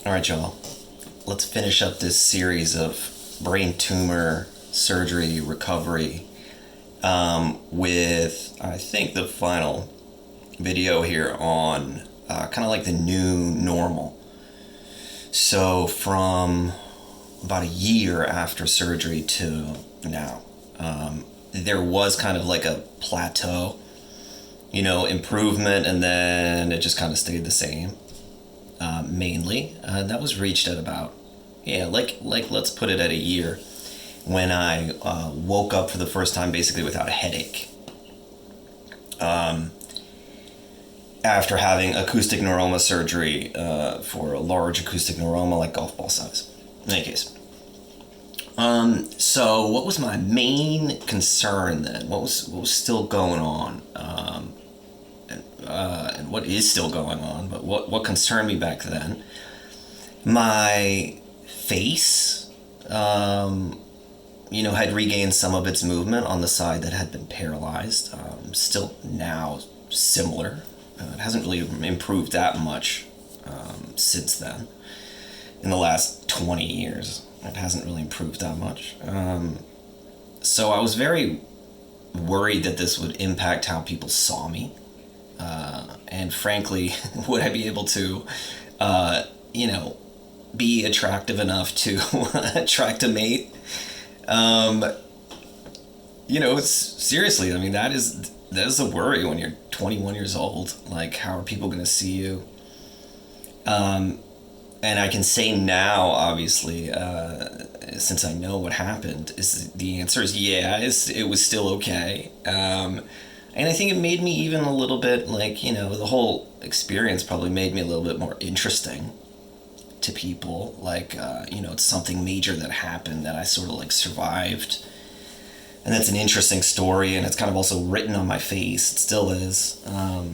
All right, y'all. Let's finish up this series of brain tumor surgery recovery with, I think, the final video here on kind of like the new normal. So, from about a year after surgery to now, there was kind of like a plateau, improvement, and then it just kind of stayed the same. Mainly, that was reached at about, let's put it at a year, when I woke up for the first time basically without a headache. After having acoustic neuroma surgery for a large acoustic neuroma, like golf ball size. In any case. So what was my main concern then? What was still going on? And what is still going on, but what concerned me back then? My face, had regained some of its movement on the side that had been paralyzed. Still now similar. It hasn't really improved that much since then. In the last 20 years, it hasn't really improved that much. So I was very worried that this would impact how people saw me. And frankly, would I be able to, be attractive enough to attract a mate? It's seriously, I mean, that is a worry when you're 21 years old. Like, how are people going to see you? And I can say now, obviously, since I know what happened, is the answer is yeah, it was still okay. And I think it made me even a little bit, the whole experience probably made me a little bit more interesting to people. It's something major that happened that I sort of survived. And that's an interesting story, and it's kind of also written on my face. It still is. So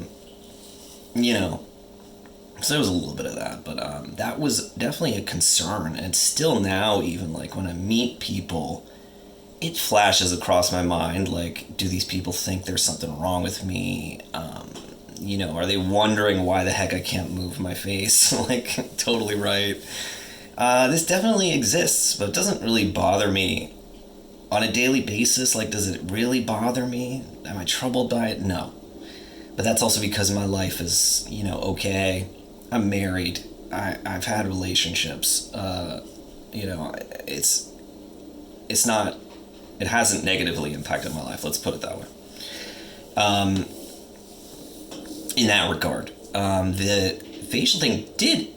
there was a little bit of that, but that was definitely a concern. And still now, even when I meet people, it flashes across my mind, do these people think there's something wrong with me? Are they wondering why the heck I can't move my face? Totally right. This definitely exists, but it doesn't really bother me on a daily basis. Does it really bother me? Am I troubled by it? No. But that's also because my life is, okay. I'm married. I've had relationships. It's not... It hasn't negatively impacted my life, let's put it that way. In that regard. The facial thing did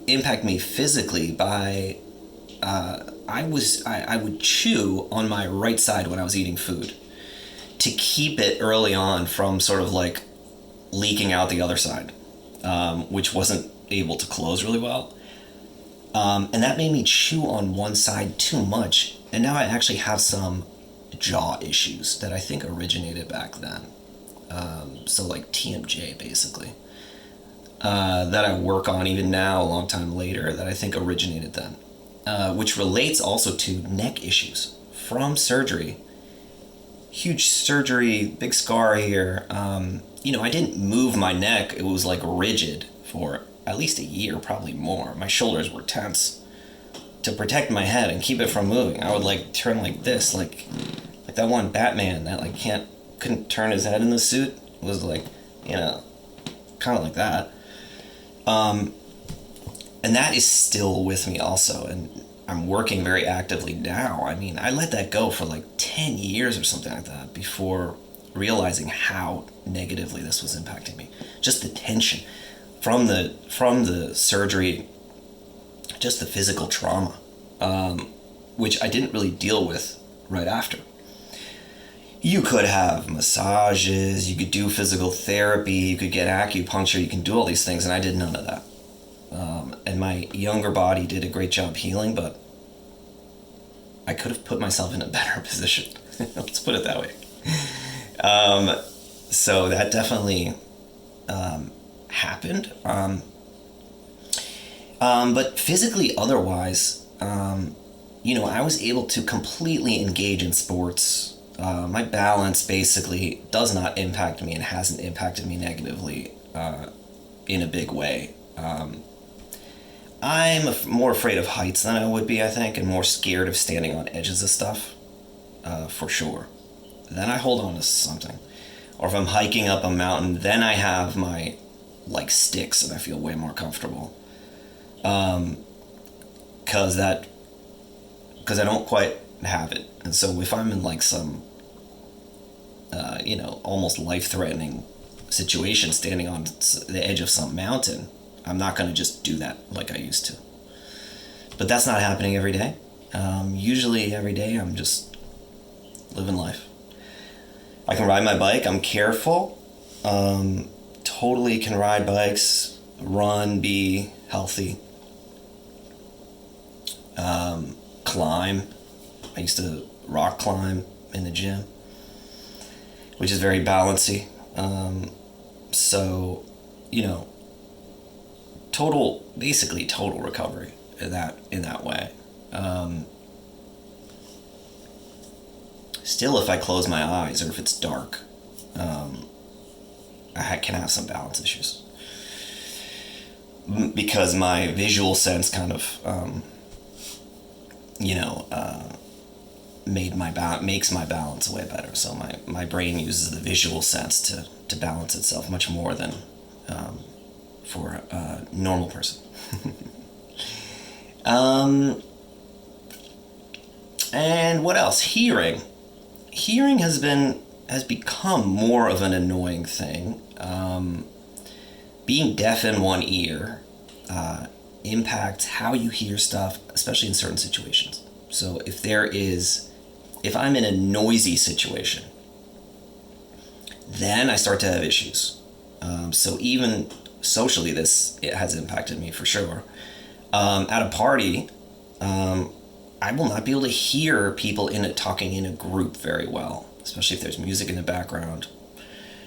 impact me physically by... I would chew on my right side when I was eating food to keep it early on from sort of leaking out the other side, which wasn't able to close really well. And that made me chew on one side too much. And now I actually have some jaw issues that I think originated back then. So TMJ, basically. That I work on even now, a long time later, that I think originated then. Which relates also to neck issues from surgery. Huge surgery, big scar here. I didn't move my neck. It was rigid for at least a year, probably more. My shoulders were tense. To protect my head and keep it from moving, I would turn like this, like that one Batman that couldn't turn his head in the suit. It was kind of like that. And that is still with me also, and I'm working very actively now. I mean, I let that go for 10 years or something like that before realizing how negatively this was impacting me. Just the tension from the surgery, just the physical trauma, which I didn't really deal with right after. You could have massages, you could do physical therapy, you could get acupuncture, you can do all these things, and I did none of that. And my younger body did a great job healing, but I could have put myself in a better position. Let's put it that way. So that definitely happened. But physically otherwise, I was able to completely engage in sports. My balance basically does not impact me and hasn't impacted me negatively in a big way. I'm more afraid of heights than I would be, I think, and more scared of standing on edges of stuff, for sure. Then I hold on to something. Or if I'm hiking up a mountain, then I have my, like, sticks, and I feel way more comfortable. Because I don't quite have it. And so if I'm in, like, some, almost life-threatening situation, standing on the edge of some mountain, I'm not going to just do that like I used to. But that's not happening every day. Usually every day I'm just living life. I can ride my bike. I'm careful. Totally can ride bikes, run, be healthy. Climb. I used to rock climb in the gym, which is very balancy. So, basically total recovery in that way. Still, if I close my eyes or if it's dark, I can have some balance issues because my visual sense kind of, makes my balance way better. So my brain uses the visual sense to balance itself much more than for a normal person. And what else? Hearing has become more of an annoying thing. Being deaf in one ear impacts how you hear stuff, especially in certain situations. So if I'm in a noisy situation, then I start to have issues. So even socially, it has impacted me for sure. At a party, I will not be able to hear people talking in a group very well, especially if there's music in the background.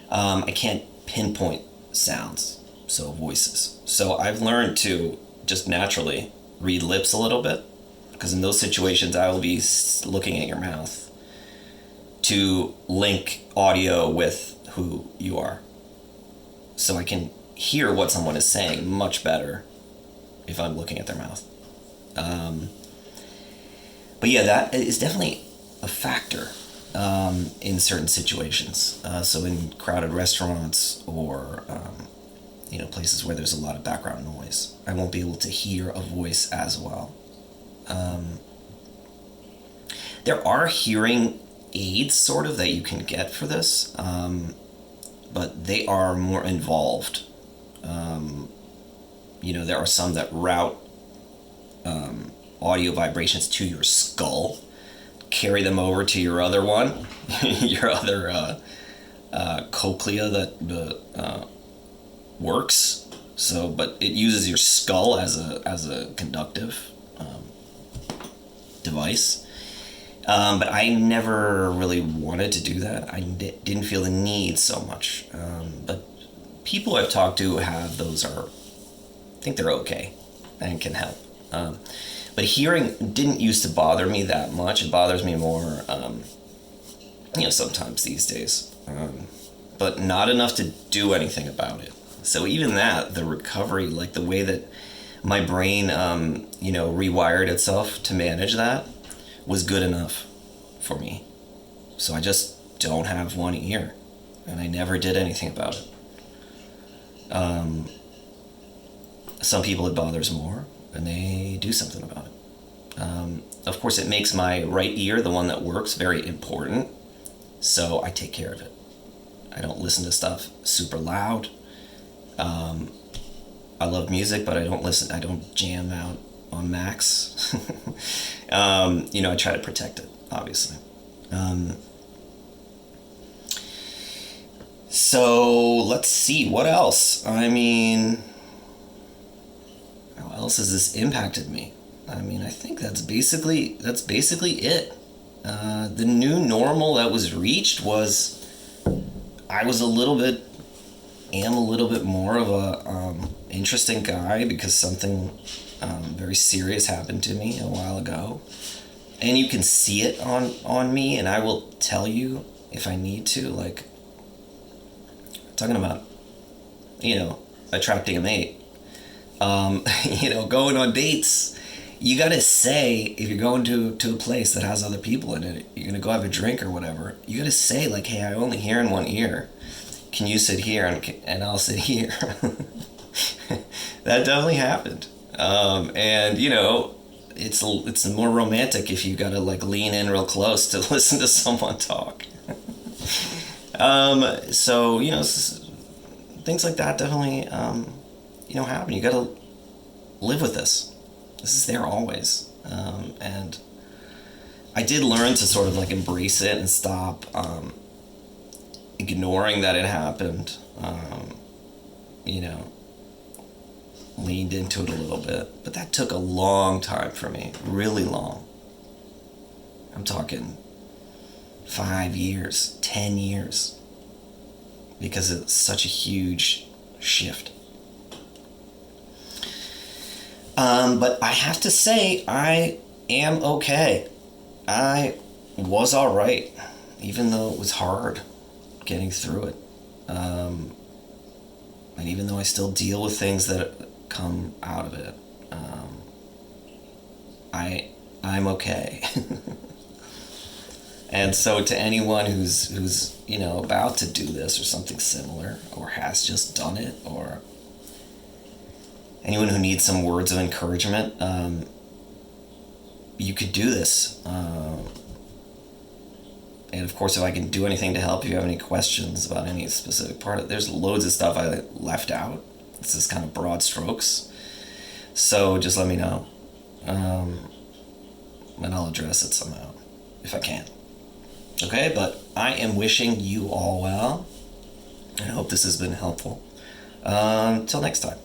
I can't pinpoint sounds, so voices. So I've learned to just naturally read lips a little bit, because in those situations I will be looking at your mouth to link audio with who you are. So I can hear what someone is saying much better if I'm looking at their mouth. But yeah, that is definitely a factor in certain situations. So in crowded restaurants or places where there's a lot of background noise, I won't be able to hear a voice as well. There are hearing aids sort of that you can get for this, but they are more involved. There are some that route audio vibrations to your skull, carry them over to your other one, your other cochlea that works. So, but it uses your skull as a conductive device. But I never really wanted to do that. I didn't feel the need so much. But people I've talked to have those I think they're okay and can help. But hearing didn't used to bother me that much. It bothers me more, sometimes these days. But not enough to do anything about it. So even that, the recovery, like the way that my brain, rewired itself to manage that, was good enough for me. So I just don't have one ear, and I never did anything about it. Some people it bothers more, and they do something about it. Of course, it makes my right ear, the one that works, very important, so I take care of it. I don't listen to stuff super loud. I love music, but I don't jam out on max. I try to protect it, obviously. So let's see, what else? How else has this impacted me? I think that's basically it. The new normal that was reached was I was am a little bit more of a interesting guy because something very serious happened to me a while ago, and you can see it on me, and I will tell you if I need to. Like, talking about attracting a mate. Going on dates, you gotta say, if you're going to a place that has other people in it, you're gonna go have a drink or whatever, you gotta say, like, hey, I only hear in one ear. Can you sit here and I'll sit here? That definitely happened. And it's more romantic if you gotta like lean in real close to listen to someone talk. So things like that definitely happen. You gotta live with this. This is there always. And I did learn to sort of like embrace it and stop ignoring that it happened. Leaned into it a little bit, but that took a long time for me, really long. I'm talking 5 years, 10 years, because it's such a huge shift. But I have to say, I am okay. I was all right, even though it was hard getting through it. And even though I still deal with things that come out of it, I'm okay. And so to anyone who's about to do this or something similar, or has just done it, or anyone who needs some words of encouragement, you could do this. And of course, if I can do anything to help, if you have any questions about any specific part of it, there's loads of stuff I left out. This is kind of broad strokes. So just let me know. And I'll address it somehow, if I can. Okay, but I am wishing you all well. And I hope this has been helpful. Until next time.